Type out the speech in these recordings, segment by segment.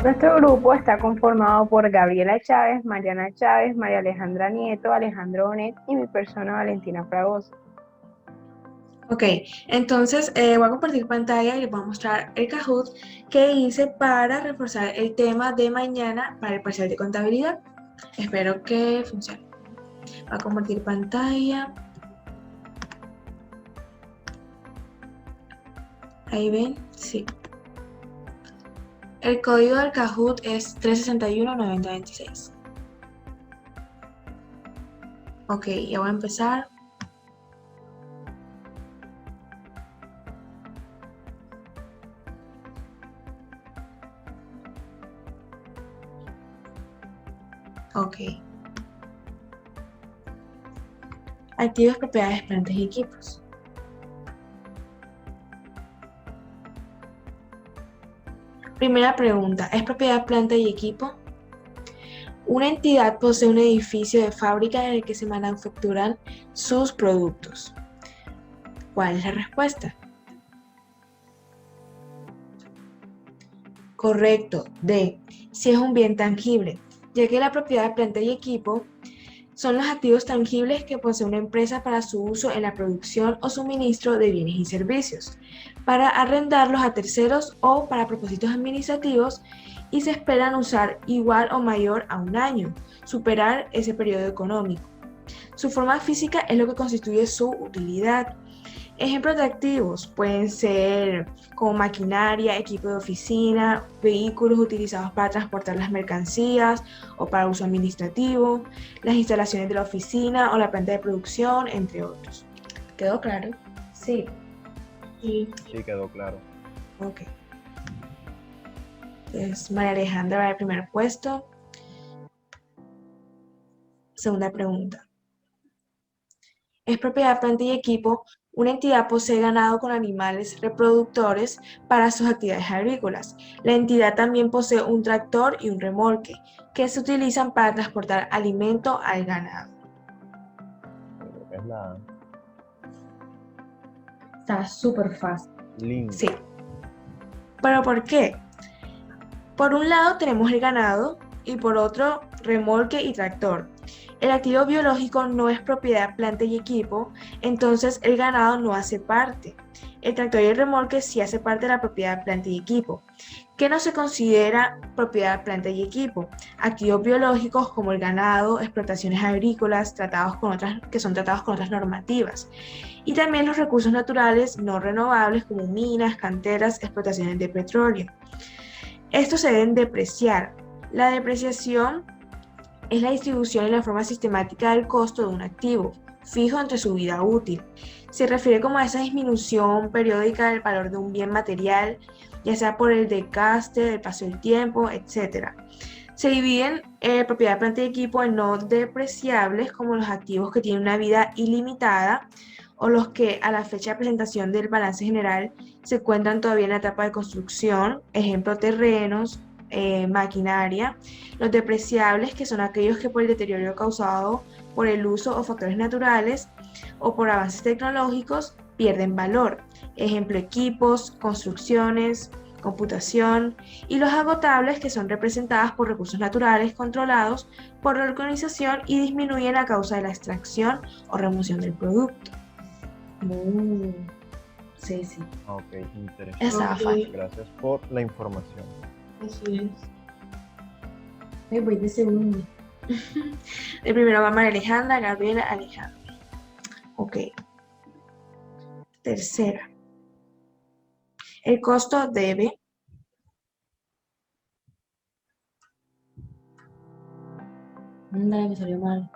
Nuestro grupo está conformado por Gabriela Chávez, Mariana Chávez, María Alejandra Nieto, Alejandro Bonet y mi persona Valentina Fragoso. Ok, entonces voy a compartir pantalla y les voy a mostrar el Kahoot que hice para reforzar el tema de mañana para el parcial de contabilidad. Espero que funcione. Voy a compartir pantalla. Ahí ven, sí. El código del Kahoot es 361-9026. Ok, ya voy a empezar. Ok. Activos, propiedades, plantas y equipos. Primera pregunta, ¿es propiedad, planta y equipo? Una entidad posee un edificio de fábrica en el que se manufacturan sus productos. ¿Cuál es la respuesta? Correcto, D. Si es un bien tangible, ya que la propiedad, planta y equipo son los activos tangibles que posee una empresa para su uso en la producción o suministro de bienes y servicios, para arrendarlos a terceros o para propósitos administrativos y se esperan usar igual o mayor a un año, superar ese periodo económico. Su forma física es lo que constituye su utilidad. Ejemplos de activos pueden ser como maquinaria, equipo de oficina, vehículos utilizados para transportar las mercancías o para uso administrativo, las instalaciones de la oficina o la planta de producción, entre otros. ¿Quedó claro? Sí. Sí. Sí, quedó claro. Ok. Entonces, María Alejandra va al primer puesto. Segunda pregunta. Es propiedad, planta y equipo. Una entidad posee ganado con animales reproductores para sus actividades agrícolas. La entidad también posee un tractor y un remolque que se utilizan para transportar alimento al ganado. Yo creo que es la Está súper fácil. Sí. linda. ¿Pero por qué? Por un lado tenemos el ganado y por otro remolque y tractor. El activo biológico no es propiedad, planta y equipo, entonces el ganado no hace parte. El tractor y el remolque sí hace parte de la propiedad, planta y equipo. ¿Qué no se considera propiedad, planta y equipo? Activos biológicos como el ganado, explotaciones agrícolas, que son tratados con otras normativas. Y también los recursos naturales no renovables como minas, canteras, explotaciones de petróleo. Estos se deben depreciar. La depreciación es la distribución en la forma sistemática del costo de un activo, fijo entre su vida útil. Se refiere como a esa disminución periódica del valor de un bien material, ya sea por el desgaste, el paso del tiempo, etc. Se dividen propiedad, planta y equipo en no depreciables, como los activos que tienen una vida ilimitada, o los que a la fecha de presentación del balance general se encuentran todavía en la etapa de construcción, ejemplo terrenos, maquinaria. Los depreciables, que son aquellos que por el deterioro causado por el uso o factores naturales o por avances tecnológicos pierden valor, ejemplo equipos, construcciones, computación, y los agotables, que son representadas por recursos naturales controlados por la organización y disminuyen a causa de la extracción o remoción del producto. Sí, sí. Ok, interesante. Estaba fácil. Gracias por la información. Así es. Ay, voy de segundo. El primero va María Alejandra, Gabriela, Alejandra. Ok. Tercera. El costo debe. Anda, me salió mal.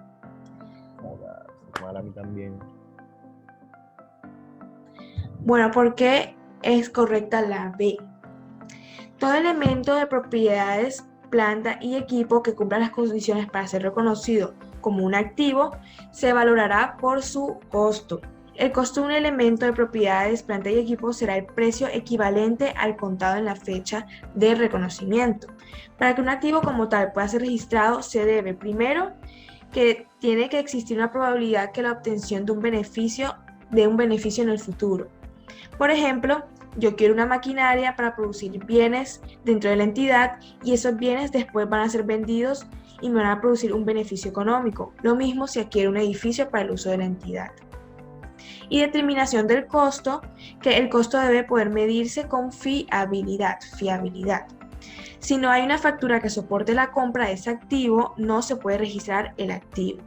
Joda, mal a mí también. Bueno, ¿por qué es correcta la B? Todo elemento de propiedades, planta y equipo que cumpla las condiciones para ser reconocido como un activo se valorará por su costo. El costo de un elemento de propiedades, planta y equipo será el precio equivalente al contado en la fecha de reconocimiento. Para que un activo como tal pueda ser registrado, se debe primero que tiene que existir una probabilidad que la obtención de un beneficio en el futuro. Por ejemplo, yo quiero una maquinaria para producir bienes dentro de la entidad y esos bienes después van a ser vendidos y me van a producir un beneficio económico. Lo mismo si adquiero un edificio para el uso de la entidad. Y determinación del costo, que el costo debe poder medirse con fiabilidad. Si no hay una factura que soporte la compra de ese activo, no se puede registrar el activo.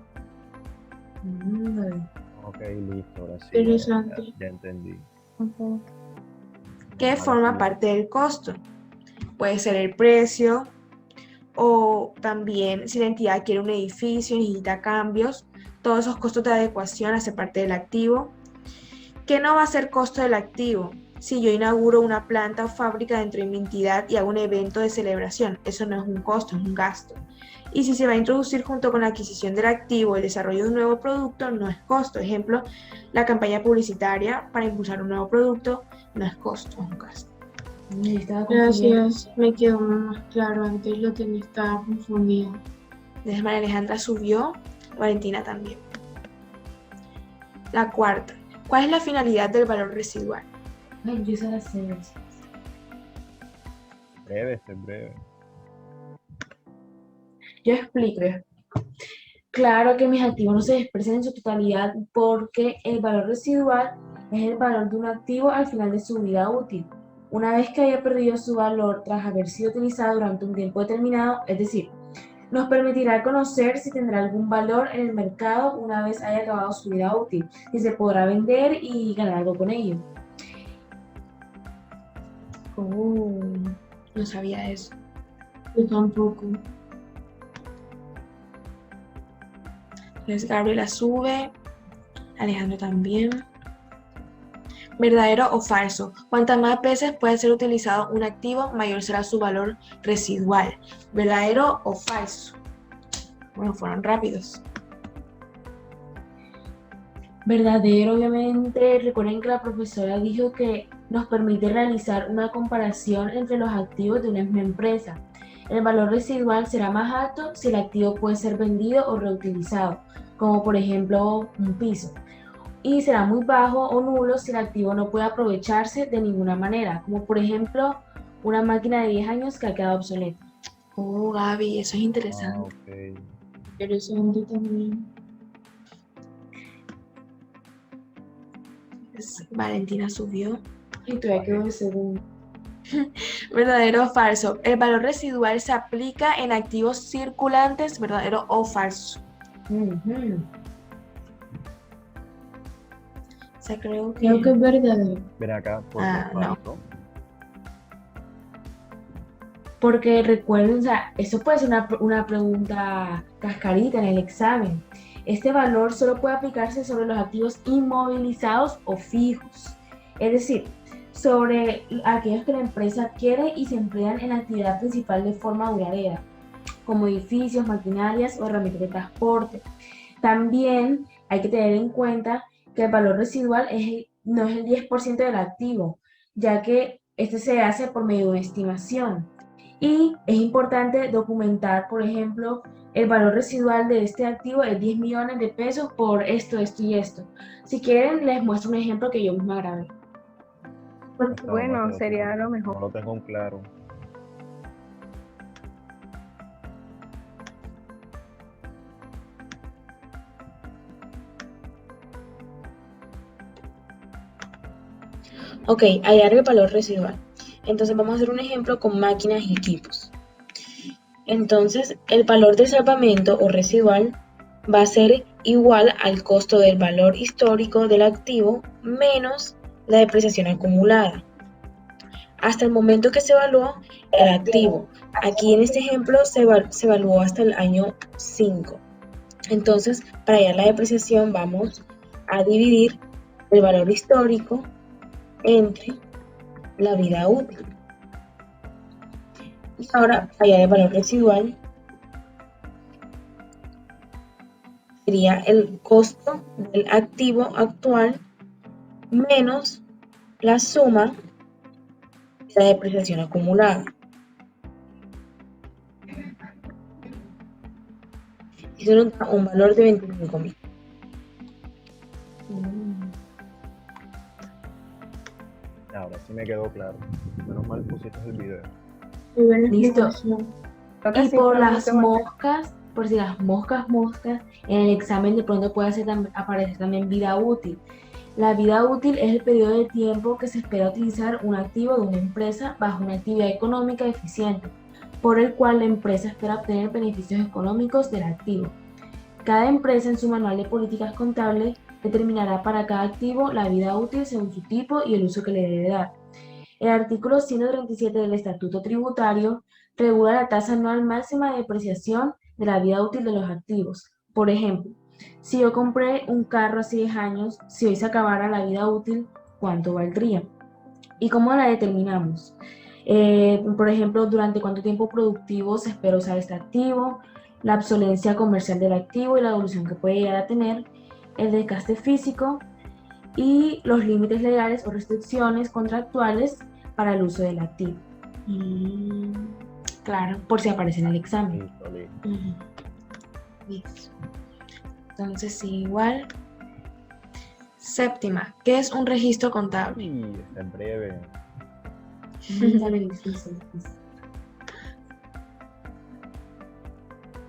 Ok, listo, ahora sí. Interesante. Ya entendí. Ujú. ¿Qué Ahora forma sí. parte del costo? Puede ser el precio o también si la entidad quiere un edificio y necesita cambios, todos esos costos de adecuación hacen parte del activo. ¿Qué no va a ser costo del activo? Si yo inauguro una planta o fábrica dentro de mi entidad y hago un evento de celebración, eso no es un costo, es un gasto. Y si se va a introducir junto con la adquisición del activo el desarrollo de un nuevo producto, no es costo. Ejemplo, la campaña publicitaria para impulsar un nuevo producto no es costo, es un gasto. Gracias, me quedó más claro. Antes estaba confundida. Entonces María Alejandra subió, Valentina también. La cuarta, ¿cuál es la finalidad del valor residual? Ay, yo se la sé. Breve, este es breve. Yo explico. Claro que mis activos no se expresan en su totalidad porque el valor residual es el valor de un activo al final de su vida útil. Una vez que haya perdido su valor tras haber sido utilizado durante un tiempo determinado, es decir, nos permitirá conocer si tendrá algún valor en el mercado una vez haya acabado su vida útil, si se podrá vender y ganar algo con ello. No sabía eso. Yo tampoco. Entonces Gabriela sube, Alejandro también. ¿Verdadero o falso? Cuantas más veces puede ser utilizado un activo, mayor será su valor residual. ¿Verdadero o falso? Bueno, fueron rápidos. Verdadero, obviamente. Recuerden que la profesora dijo que nos permite realizar una comparación entre los activos de una misma empresa. El valor residual será más alto si el activo puede ser vendido o reutilizado, como por ejemplo un piso. Y será muy bajo o nulo si el activo no puede aprovecharse de ninguna manera, como por ejemplo una máquina de 10 años que ha quedado obsoleta. Oh, Gaby, eso es Ah, interesante. ok. Interesante también. Valentina subió. Y todavía quedó de segundo. ¿Verdadero o falso? El valor residual se aplica en activos circulantes, ¿verdadero o falso? Ujú. O sea, creo que... Creo que es verdadero. Ven acá, ¿por qué Ah, no. falso? Porque recuerden, o sea, eso puede ser una pregunta cascarita en el examen. Este valor solo puede aplicarse sobre los activos inmovilizados o fijos, es decir, sobre aquellos que la empresa adquiere y se emplean en la actividad principal de forma duradera, como edificios, maquinarias o herramientas de transporte. También hay que tener en cuenta que el valor residual no es el 10% del activo, ya que este se hace por medio de una estimación. Y es importante documentar, por ejemplo, el valor residual de este activo es 10 millones de pesos por esto, esto y esto. Si quieren, les muestro un ejemplo que yo misma grabé. Muéstralo, Bueno, muéstralo, sí, sería porque lo mejor. no lo tengo en claro. Ok, hallar el valor residual. Entonces vamos a hacer un ejemplo con máquinas y equipos. Entonces el valor del salvamento o residual va a ser igual al costo del valor histórico del activo menos la depreciación acumulada hasta el momento que se evaluó el activo. Aquí en este ejemplo se evaluó hasta el año 5. Entonces, para hallar la depreciación vamos a dividir el valor histórico entre la vida útil. Y ahora, hallar el valor residual sería el costo del activo actual menos la suma de la depreciación acumulada. Eso nos da un valor de 25.000. Ahora sí me quedó claro. Menos mal pusiste el video. Muy buena Listo. explicación. Creo que Y sí por fue las mucho más- moscas, por si las moscas, en el examen de pronto puede aparecer también vida útil. La vida útil es el periodo de tiempo que se espera utilizar un activo de una empresa bajo una actividad económica eficiente, por el cual la empresa espera obtener beneficios económicos del activo. Cada empresa en su manual de políticas contables determinará para cada activo la vida útil según su tipo y el uso que le debe dar. El artículo 137 del Estatuto Tributario regula la tasa anual máxima de depreciación de la vida útil de los activos. Por ejemplo, si yo compré un carro hace 10 años, si hoy se acabara la vida útil, ¿cuánto valdría? ¿Y cómo la determinamos? Por ejemplo, durante cuánto tiempo productivo se espera usar este activo, la obsolencia comercial del activo y la evolución que puede llegar a tener, el desgaste físico y los límites legales o restricciones contractuales para el uso del activo. Claro, por si aparece en el examen. Listo, listo. Ujú. Listo. Entonces, sí, igual. Séptima, ¿qué es un registro contable? Y está en breve. Dale, difícil.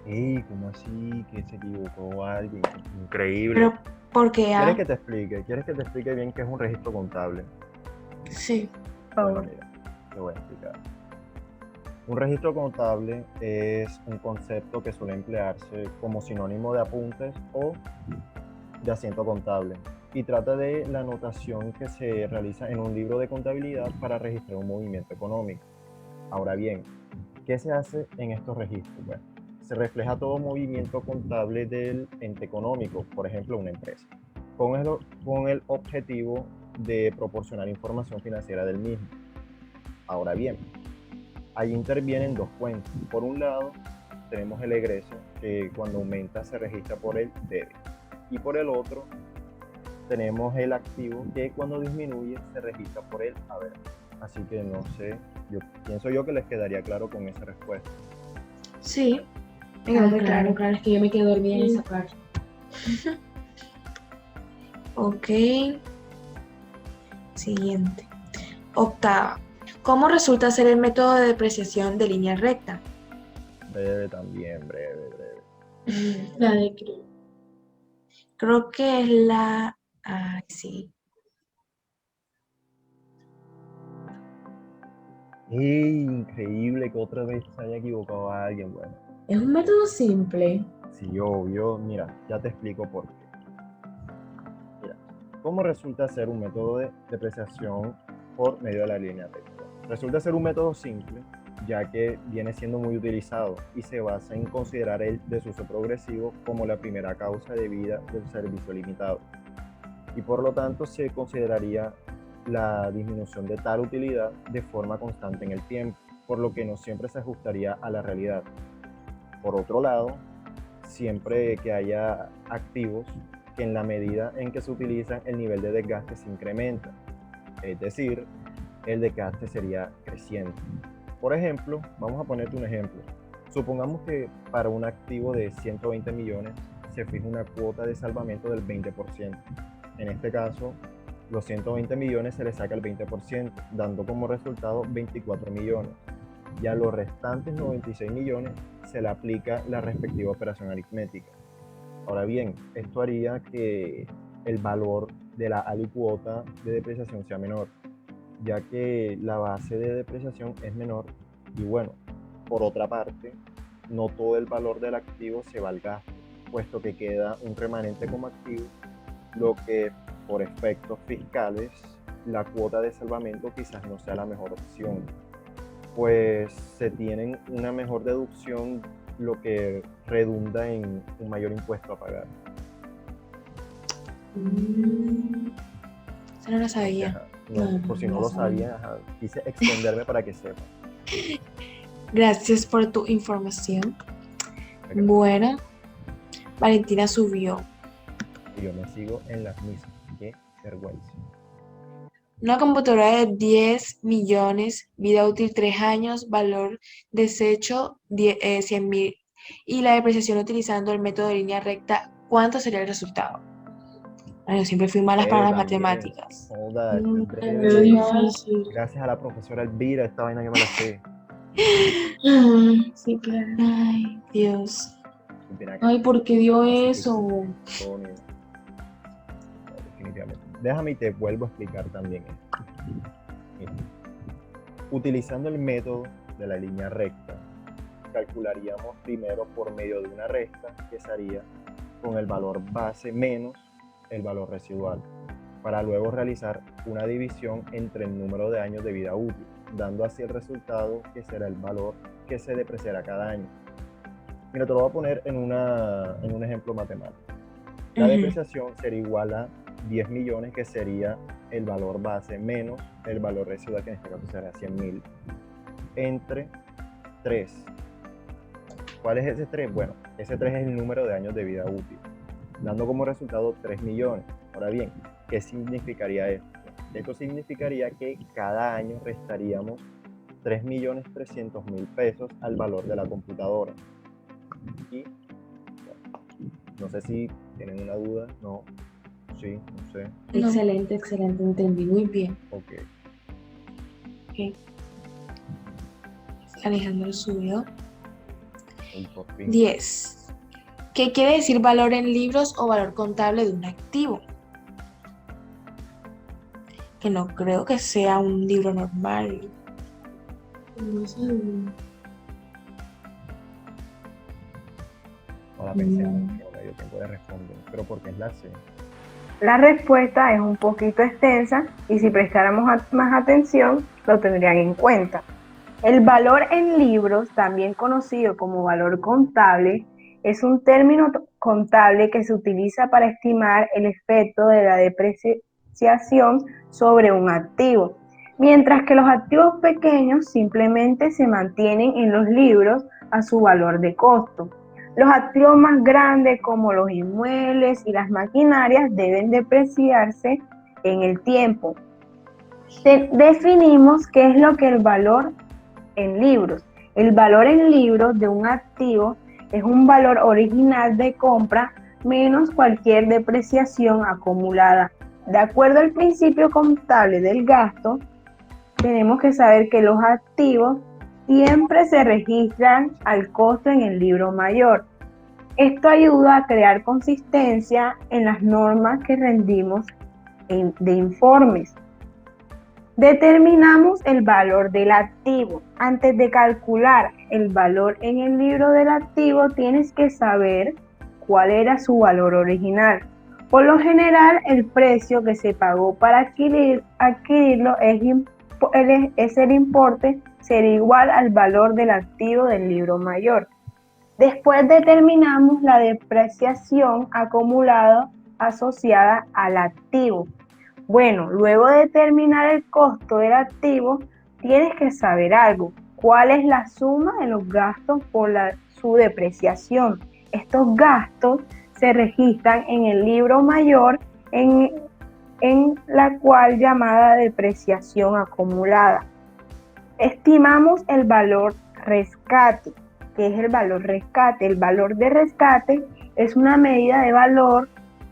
Ey, ¿cómo así? Que se equivocó alguien. Increíble. Pero, ¿por qué ¿Quieres A? que te explique? ¿Quieres que te explique bien qué es un registro contable? Sí. Por Bueno, favor. mira, te voy a explicar. Un registro contable es un concepto que suele emplearse como sinónimo de apuntes o de asiento contable y trata de la anotación que se realiza en un libro de contabilidad para registrar un movimiento económico. Ahora bien, ¿qué se hace en estos registros? Bueno, se refleja todo movimiento contable del ente económico, por ejemplo, una empresa, con el objetivo de proporcionar información financiera del mismo. Ahora bien, ahí intervienen dos fuentes. Por un lado, tenemos el egreso, que cuando aumenta se registra por el débito. Y por el otro, tenemos el activo, que cuando disminuye se registra por el haber. Así que no sé, pienso yo que les quedaría claro con esa respuesta. Sí. Me quedó muy Claro, claro. claro, es que yo me quedé dormida en esa parte. Ok. Siguiente. Octava. ¿Cómo resulta ser el método de depreciación de línea recta? Breve también, breve. La de creo. Creo que es la... Ah, sí. ¡Ey! Increíble que otra vez se haya equivocado a alguien. Bueno, Es un método simple. sí, obvio. Mira, ya te explico por qué. Mira, ¿cómo resulta ser un método de depreciación por medio de la línea recta? Resulta ser un método simple, ya que viene siendo muy utilizado y se basa en considerar el desuso progresivo como la primera causa de vida del servicio limitado. Y por lo tanto se consideraría la disminución de tal utilidad de forma constante en el tiempo, por lo que no siempre se ajustaría a la realidad. Por otro lado, siempre que haya activos que en la medida en que se utilizan el nivel de desgaste se incrementa, es decir, el desgaste sería creciente. Por ejemplo, vamos a ponerte un ejemplo. Supongamos que para un activo de 120 millones se fija una cuota de salvamento del 20%. En este caso, los 120 millones se le saca el 20%, dando como resultado 24 millones. Y a los restantes 96 millones se le aplica la respectiva operación aritmética. Ahora bien, esto haría que el valor de la alicuota de depreciación sea menor, ya que la base de depreciación es menor y bueno, por otra parte, no todo el valor del activo se va al gasto, puesto que queda un remanente como activo, lo que por efectos fiscales la cuota de salvamento quizás no sea la mejor opción, pues se tienen una mejor deducción, lo que redunda en un mayor impuesto a pagar. Eso no lo sabía. Ajá, no, por si no lo sabían, quise extenderme para que sepan. Gracias por tu información. Bueno, Valentina subió. Y yo me sigo en las mismas. Qué vergüenza. Una computadora de 10 millones, vida útil 3 años, valor desecho 100.000 y la depreciación utilizando el método de línea recta, ¿cuánto sería el resultado? Ay, yo siempre fui mala para las También. matemáticas. Joda, Pero difícil. gracias a la profesora Elvira, esta vaina que me la sé. Sí, claro. Ay, Dios. Mira que Ay, ¿por qué dio así que eso? todo bien. Definitivamente. Déjame y te vuelvo a explicar también esto. Mira, utilizando el método de la línea recta, calcularíamos primero por medio de una resta, que sería con el valor base menos el valor residual, para luego realizar una división entre el número de años de vida útil, dando así el resultado que será el valor que se depreciará cada año. Mira, te lo voy a poner en un ejemplo matemático. La depreciación sería igual a 10 millones, que sería el valor base menos el valor residual, que en este caso será 100.000, entre 3. ¿Cuál es ese 3? Bueno, ese 3 es el número de años de vida útil, dando como resultado 3 millones. Ahora bien, ¿qué significaría esto? Esto significaría que cada año restaríamos 3.300.000 pesos al valor de la computadora. Y bueno, no sé si tienen una duda, no, sí, no sé, Excelente, excelente, entendí muy bien. ok. Alejandro subió. Y por fin. 10. ¿Qué quiere decir valor en libros o valor contable de un activo? Que no creo que sea un libro normal. No sé. Ahora pensé mucho, no me dio tiempo de responder, pero porque es la C. La respuesta es un poquito extensa y si prestáramos más atención lo tendrían en cuenta. El valor en libros, también conocido como valor contable, es un término contable que se utiliza para estimar el efecto de la depreciación sobre un activo, mientras que los activos pequeños simplemente se mantienen en los libros a su valor de costo. Los activos más grandes, como los inmuebles y las maquinarias, deben depreciarse en el tiempo. Definimos qué es lo que el valor en libros. El valor en libros de un activo es un valor original de compra menos cualquier depreciación acumulada. De acuerdo al principio contable del gasto, tenemos que saber que los activos siempre se registran al costo en el libro mayor. Esto ayuda a crear consistencia en las normas que rendimos de informes. Determinamos el valor del activo. Antes de calcular el valor en el libro del activo, tienes que saber cuál era su valor original. Por lo general, el precio que se pagó para adquirirlo es el importe, será igual al valor del activo del libro mayor. Después determinamos la depreciación acumulada asociada al activo. Bueno, luego de determinar el costo del activo, tienes que saber algo. ¿Cuál es la suma de los gastos por su depreciación? Estos gastos se registran en el libro mayor, en la cual llamada depreciación acumulada. Estimamos el valor rescate. ¿Qué es el valor rescate? El valor de rescate es una medida de valor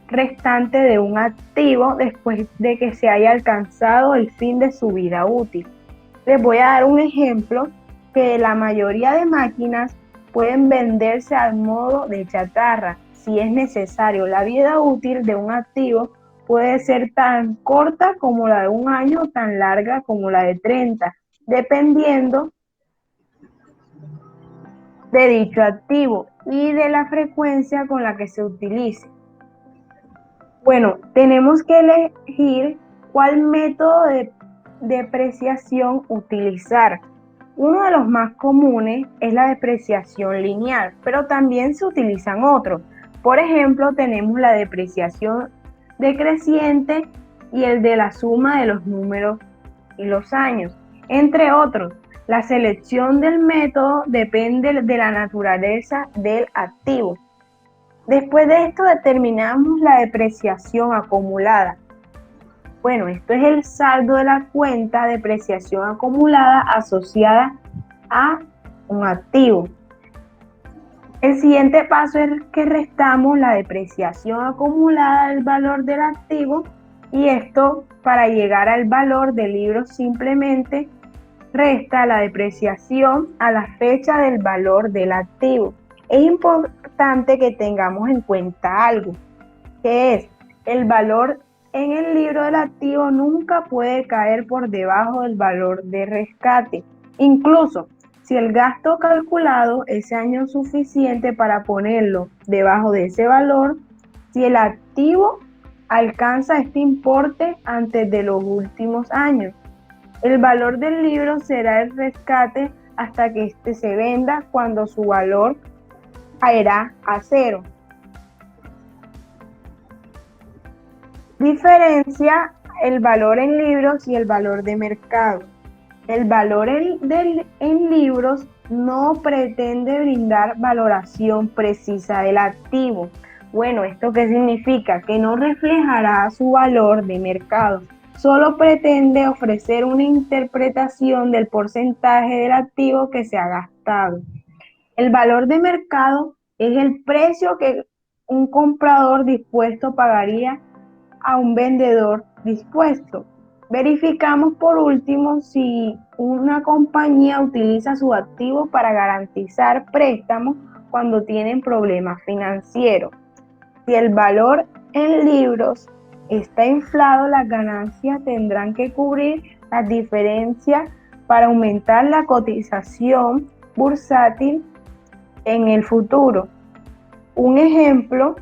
restante de un activo después de que se haya alcanzado el fin de su vida útil. Les voy a dar un ejemplo que la mayoría de máquinas pueden venderse al modo de chatarra si es necesario. La vida útil de un activo puede ser tan corta como la de un año o tan larga como la de 30, dependiendo de dicho activo y de la frecuencia con la que se utilice. Bueno, tenemos que elegir cuál método de depreciación utilizar. Uno de los más comunes es la depreciación lineal, pero también se utilizan otros. Por ejemplo, tenemos la depreciación decreciente y el de la suma de los números y los años, entre otros. La selección del método depende de la naturaleza del activo. Después de esto determinamos la depreciación acumulada. Bueno, esto es el saldo de la cuenta de depreciación acumulada asociada a un activo. El siguiente paso es que restamos la depreciación acumulada del valor del activo y esto para llegar al valor del libro simplemente resta la depreciación a la fecha del valor del activo. Es importante que tengamos en cuenta algo, que es el valor en el libro del activo nunca puede caer por debajo del valor de rescate. Incluso si el gasto calculado ese año es suficiente para ponerlo debajo de ese valor, si el activo alcanza este importe antes de los últimos años, el valor del libro será el rescate hasta que éste se venda, cuando su valor caerá a cero. Diferencia el valor en libros y el valor de mercado. El valor en libros no pretende brindar valoración precisa del activo. Bueno, ¿esto qué significa? Que no reflejará su valor de mercado. Solo pretende ofrecer una interpretación del porcentaje del activo que se ha gastado. El valor de mercado es el precio que un comprador dispuesto pagaría a un vendedor dispuesto. Verificamos por último si una compañía utiliza su activo para garantizar préstamos cuando tienen problemas financieros. Si el valor en libros está inflado, las ganancias tendrán que cubrir las diferencias para aumentar la cotización bursátil en el futuro. Un ejemplo: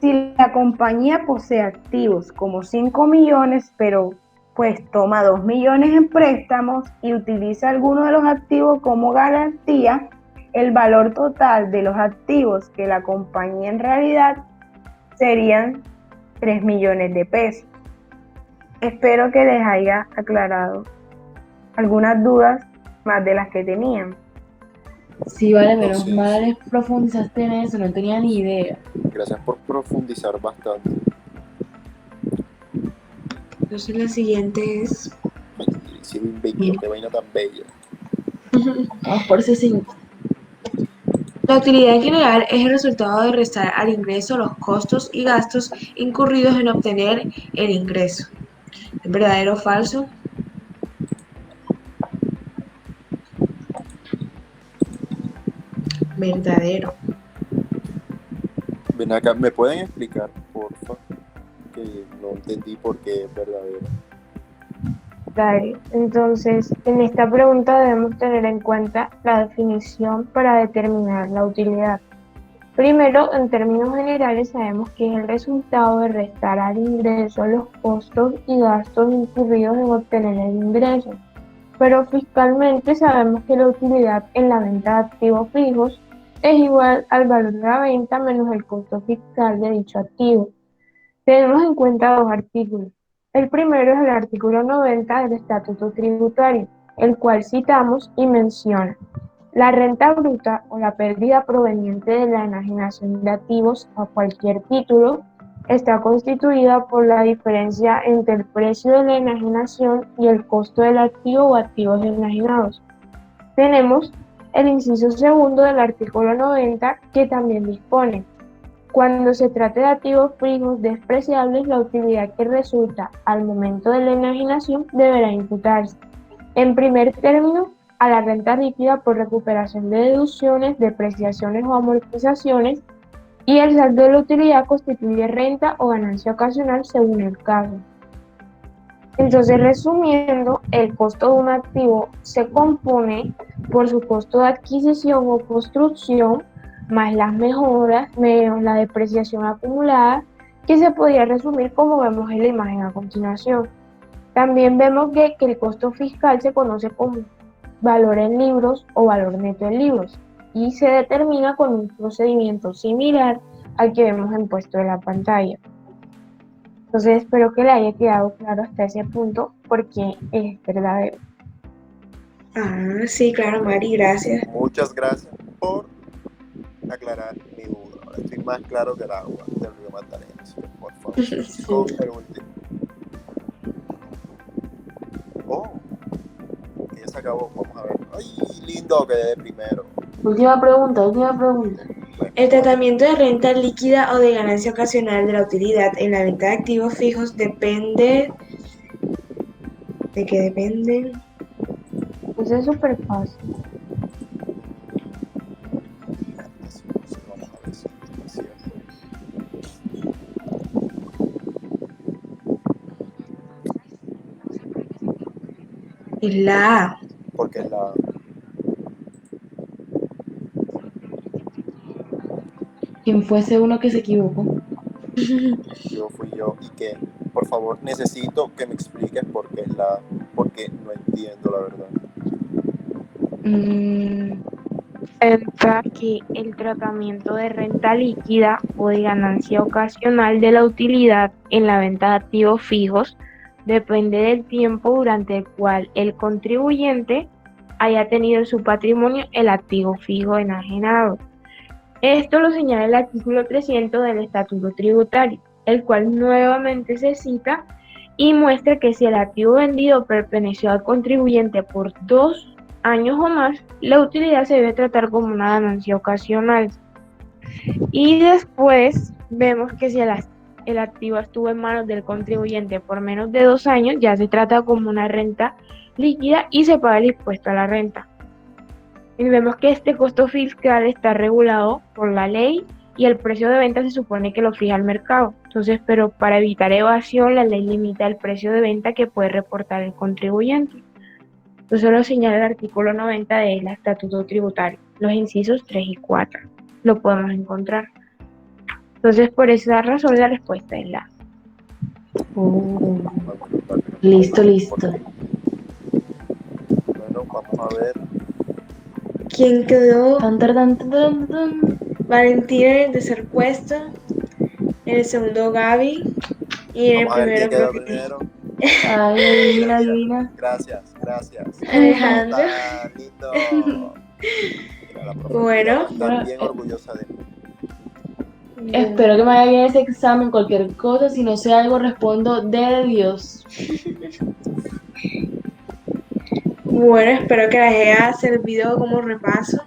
si la compañía posee activos como 5 millones, pero pues toma 2 millones en préstamos y utiliza alguno de los activos como garantía, el valor total de los activos que la compañía en realidad serían 3 millones de pesos. Espero que les haya aclarado algunas dudas más de las que tenían. Sí, vale, menos Entonces, mal profundizaste en eso, no tenía ni idea. gracias por profundizar bastante. Entonces la siguiente es, Sí, bello, qué vaina tan bella. Vamos por ese 5. la utilidad general es el resultado de restar al ingreso los costos y gastos incurridos en obtener el ingreso. ¿Es verdadero o falso? Verdadero. Ven acá, ¿me pueden explicar, porfa? Que no entendí por qué es verdadero. Dale. Entonces, en esta pregunta debemos tener en cuenta la definición para determinar la utilidad. Primero, en términos generales, sabemos que es el resultado de restar al ingreso los costos y gastos incurridos en obtener el ingreso. Pero fiscalmente sabemos que la utilidad en la venta de activos fijos es igual al valor de la venta menos el costo fiscal de dicho activo. Tenemos en cuenta dos artículos. El primero es el artículo 90 del Estatuto Tributario, el cual citamos y menciona: la renta bruta o la pérdida proveniente de la enajenación de activos a cualquier título está constituida por la diferencia entre el precio de la enajenación y el costo del activo o activos enajenados. Tenemos el inciso segundo del artículo 90, que también dispone: cuando se trate de activos fijos despreciables, la utilidad que resulta al momento de la enajenación deberá imputarse, en primer término, a la renta líquida por recuperación de deducciones, depreciaciones o amortizaciones, y el saldo de la utilidad constituye renta o ganancia ocasional según el caso. Entonces, resumiendo, el costo de un activo se compone por su costo de adquisición o construcción, más las mejoras, menos la depreciación acumulada, que se podría resumir como vemos en la imagen a continuación. También vemos que el costo fiscal se conoce como valor en libros o valor neto en libros y se determina con un procedimiento similar al que vemos en puesto en la pantalla. Entonces espero que le haya quedado claro hasta ese punto porque es verdadero. Ah, sí, claro, Mari, gracias. Muchas gracias por aclarar mi duda. Ahora estoy más claro que el agua del río Magdalena. Por favor, con el último. Oh, que ya se acabó. Vamos a ver. Ay, lindo, quedé de primero. Última pregunta. El tratamiento de renta líquida o de ganancia ocasional de la utilidad en la venta de activos fijos depende. ¿De qué depende? Eso es súper fácil. Vamos a ver si es cierto. Es la A. Porque es la... Quien fuese uno que se equivocó. Yo fui yo y que, por favor, necesito que me expliques por qué es la... Porque no entiendo la verdad. Entra que el tratamiento de renta líquida o de ganancia ocasional de la utilidad en la venta de activos fijos depende del tiempo durante el cual el contribuyente haya tenido en su patrimonio el activo fijo enajenado. Esto lo señala el artículo 300 del Estatuto Tributario, el cual nuevamente se cita y muestra que si el activo vendido perteneció al contribuyente por 2 años o más, la utilidad se debe tratar como una ganancia ocasional. Y después vemos que si el activo estuvo en manos del contribuyente por menos de 2 años, ya se trata como una renta líquida y se paga el impuesto a la renta. Y vemos que este costo fiscal está regulado por la ley y el precio de venta se supone que lo fija el mercado. Entonces, pero para evitar evasión, la ley limita el precio de venta que puede reportar el contribuyente. Eso lo señala el artículo 90 del Estatuto Tributario, los incisos 3 y 4. Lo podemos encontrar. Entonces, por esa razón, la respuesta es la. Listo, listo. Bueno, vamos a ver. ¿Quién quedó? Tan, tan, tan, tan, tan. Valentina en el tercer puesto, en el segundo Gaby y en el Vamos a ver quién primero quedó creo que primero. Ay, adivina, adivina. Gracias, gracias. Alejandro. Tan lindo. Mira, la profesora Bueno, va a estar bueno, bien orgullosa de mí. Espero que me vaya bien ese examen, cualquier cosa, si no sé algo respondo de Dios. Bueno, espero que les haya servido como repaso.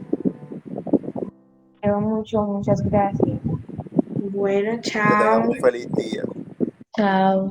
Muchas gracias. Bueno, Que tengan chao. un feliz día. Chao.